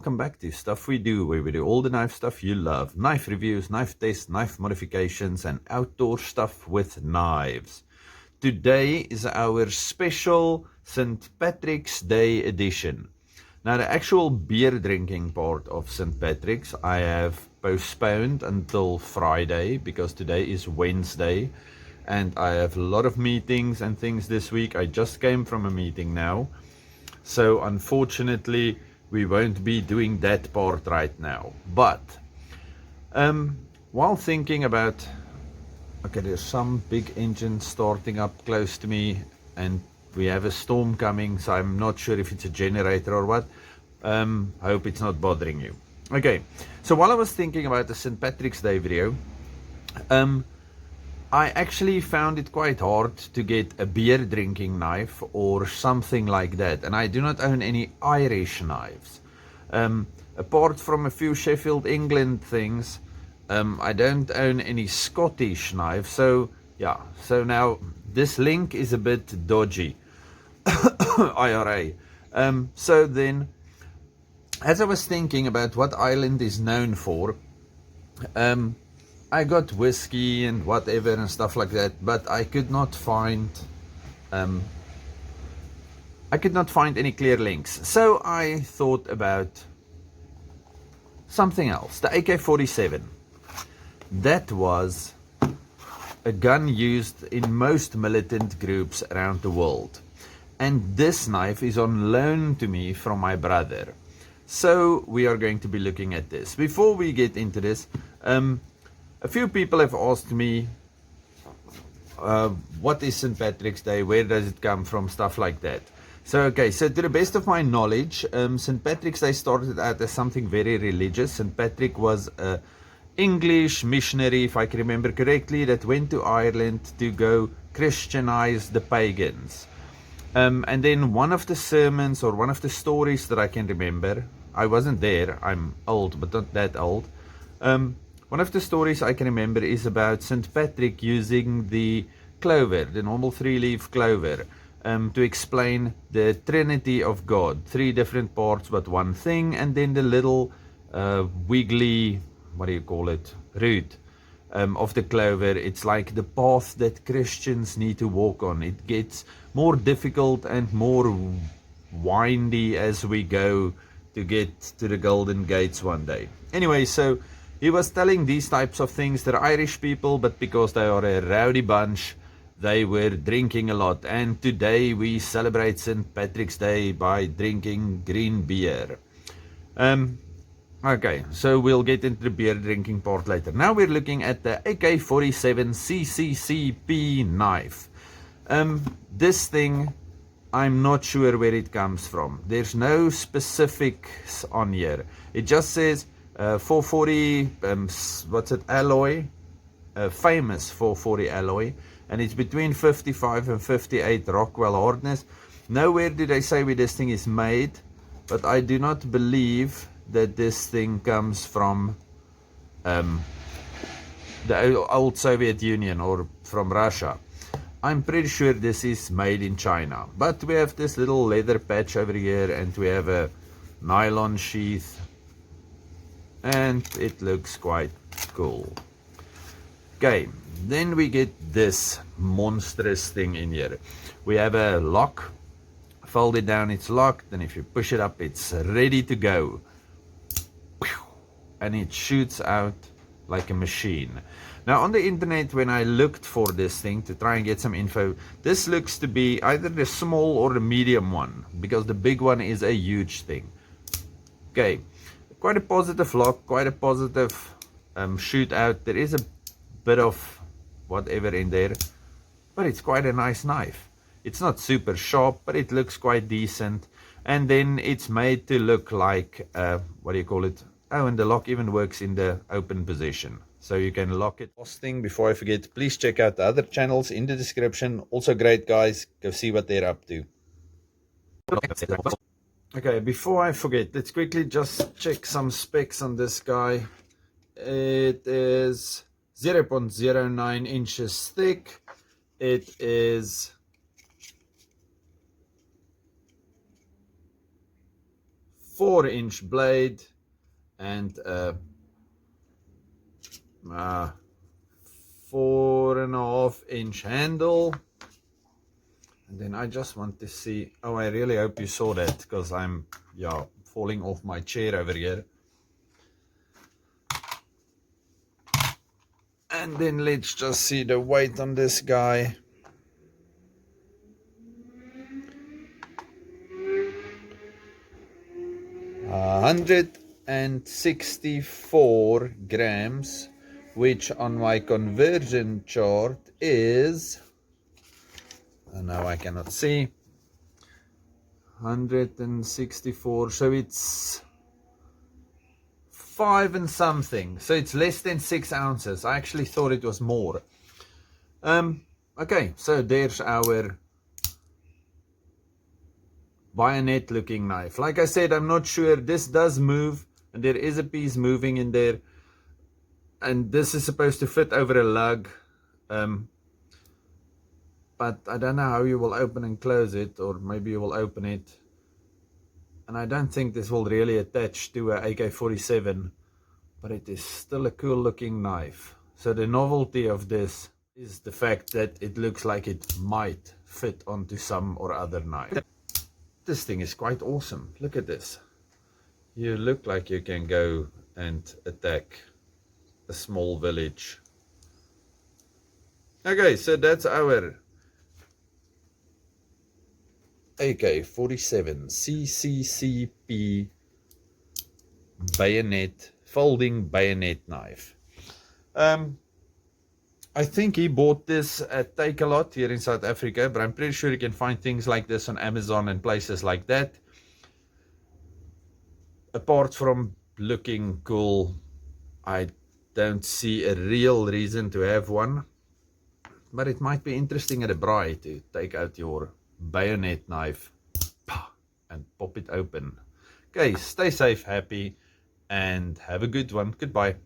welcome back to Stuff We Do, where we do all the knife stuff you love. Knife reviews, knife tests, knife modifications, and outdoor stuff with knives. Today is our special St. Patrick's Day edition. Now, the actual beer drinking part of St. Patrick's I have postponed until Friday, because today is Wednesday, and I have a lot of meetings and things this week. I just came from a meeting now. So unfortunately, we won't be doing that part right now. But while thinking about, okay, there's some big engine starting up close to me, and we have a storm coming, so I'm not sure if it's a generator or what. I hope it's not bothering you. Okay, so while I was thinking about the St. Patrick's Day video, I actually found it quite hard to get a beer drinking knife or something like that, and I do not own any Irish knives. Apart from a few Sheffield, England things, I don't own any Scottish knives, so yeah, so now this link is a bit dodgy. IRA. So then, as I was thinking about what Ireland is known for, I got whiskey and whatever and stuff like that, but I could not find any clear links. So I thought about something else. The AK-47. That was a gun used in most militant groups around the world, and this knife is on loan to me from my brother. So we are going to be looking at this. Before we get into this, a few people have asked me, what is St. Patrick's Day, where does it come from, stuff like that. So, okay, so to the best of my knowledge, St. Patrick's Day started out as something very religious. St. Patrick was an English missionary, if I can remember correctly, that went to Ireland to go Christianize the pagans. And then one of the sermons, or one of the stories that I can remember, I wasn't there, I'm old, but not that old. One of the stories I can remember is about St. Patrick using the clover, the normal 3-leaf clover, to explain the Trinity of God. 3 different parts but one thing, and then the little wiggly, what do you call it, root of the clover. It's like the path that Christians need to walk on. It gets more difficult and more windy as we go to get to the Golden Gates one day. Anyway, so he was telling these types of things. They're Irish people, but because they are a rowdy bunch, they were drinking a lot. And today we celebrate St. Patrick's Day by drinking green beer. Okay, so we'll get into the beer drinking part later. Now we're looking at the AK-47 CCCP knife. This thing, I'm not sure where it comes from. There's no specifics on here. It just says 440, alloy, famous 440 alloy, and it's between 55 and 58 Rockwell hardness. Nowhere do they say where this thing is made, but I do not believe that this thing comes from the old Soviet Union or from Russia. I'm pretty sure this is made in China, but we have this little leather patch over here, and we have a nylon sheath, and it looks quite cool. Okay, then we get this monstrous thing in here. We have a lock. Fold it down, it's locked, and if you push it up, it's ready to go. And it shoots out like a machine. Now on the internet, when I looked for this thing to try and get some info, this looks to be either the small or the medium one, because the big one is a huge thing. Okay, quite a positive lock, quite a positive shootout. There is a bit of whatever in there, but it's quite a nice knife. It's not super sharp, but it looks quite decent. And then it's made to look like, what do you call it? Oh, and the lock even works in the open position, so you can lock it. Last thing before I forget, please check out the other channels in the description. Also great guys, go see what they're up to. Okay, before I forget, let's quickly just check some specs on this guy. It is 0.09 inches thick. It is 4-inch blade and 4.5-inch handle. And then I just want to see, oh, I really hope you saw that, because I'm falling off my chair over here. And then let's just see the weight on this guy. $164 grams, which on my conversion chart is, and now I cannot see, 164, so it's 5 and something, so it's less than 6 ounces. I actually thought it was more. Okay, so there's our bayonet looking knife. Like I said, I'm not sure. This does move, and there is a piece moving in there, and this is supposed to fit over a lug, but I don't know how you will open and close it, or maybe you will open it, and I don't think this will really attach to a AK-47, but it is still a cool looking knife. So the novelty of this is the fact that it looks like it might fit onto some or other knife. This thing is quite awesome. Look at this. You look like you can go and attack a small village. Okay, so that's our AK-47 CCCP folding bayonet knife. I think he bought this at Takealot here in South Africa, but I'm pretty sure you can find things like this on Amazon and places like that. Apart from looking cool, I don't see a real reason to have one, but it might be interesting at a braai to take out your bayonet knife and pop it open. Okay, stay safe, happy, and have a good one. Goodbye.